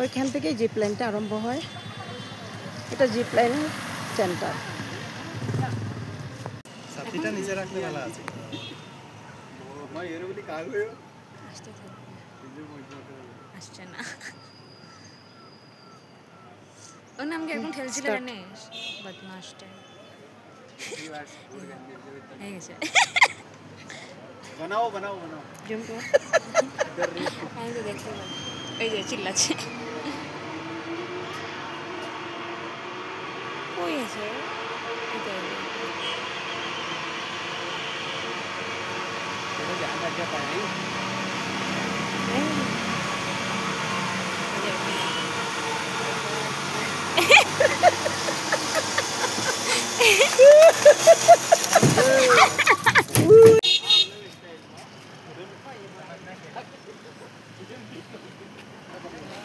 ওইখান থেকে জিপ লাইনটা আরম্ভ হয়। এটা জিপ লাইনের সেন্টার। সাথীটা নিচে রাখলে ভালো আছে। ভাই এর বলি কাজ হইও আসতে থাকবে। আসছে না। ওর নাম কি এখন ঠেলছিল জানিস? বদমাশটা। হয়ে গেছে। বানাও জুম কর। আমি তো দেখতে পাই। এই যে চিল্লাচ্ছে। কই আছে? এটা ध्यान रख के पढ़ाई।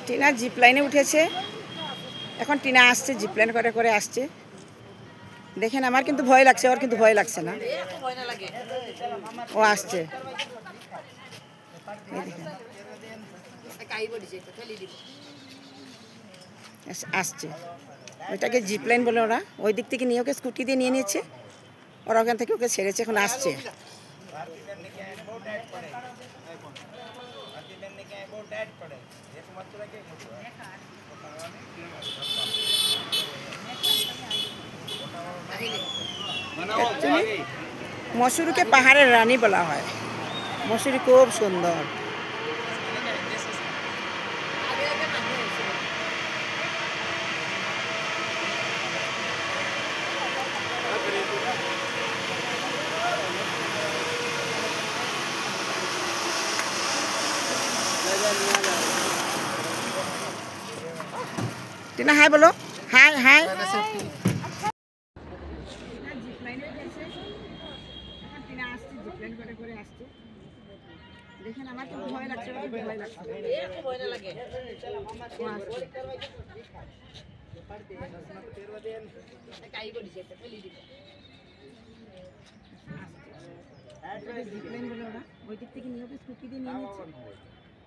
টিনা জিপ লাইনে উঠেছে। এখন টিনা আসছে, জিপ লাইন করে আসছে। দেখেন আমার কিন্তু ভয় লাগছে, ওর কিন্তু ভয় লাগছে না। ও আসছে, আসছে। ওইটাকে জিপ লাইন বলে ওরা। ওই দিক থেকে নিয়ে ওকে স্কুটি দিয়ে নিয়ে নিয়েছে, ওরা ওখান থেকে ওকে ছেড়েছে, এখন আসছে। মসুরিকে পাহাড়ের রানী বলা হয়। মসুরি খুব সুন্দর। টিনা হাই বলো, হাই হাই। দেখেন আমার কিন্তু ভয় লাগছে, ভয় লাগছে। ওই দিক থেকে নিয়ে ওকে স্কুটি দিয়ে নিয়ে নিচ্ছে,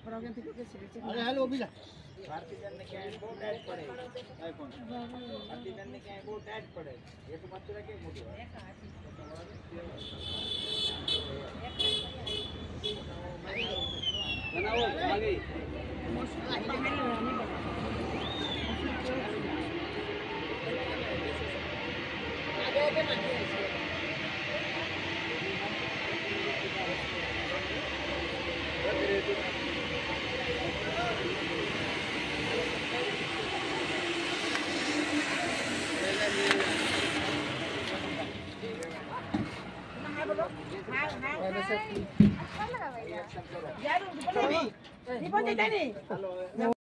ওরা ওখান থেকে ওকে ছেড়েছে। भारतीय जनता क्या है बहुत ऐड पड़े आईफोन भारतीय जनता क्या है बहुत ऐड पड़े ये तो मत रखे मोटी बनाओ आगे अच्छा लगा भैया। यार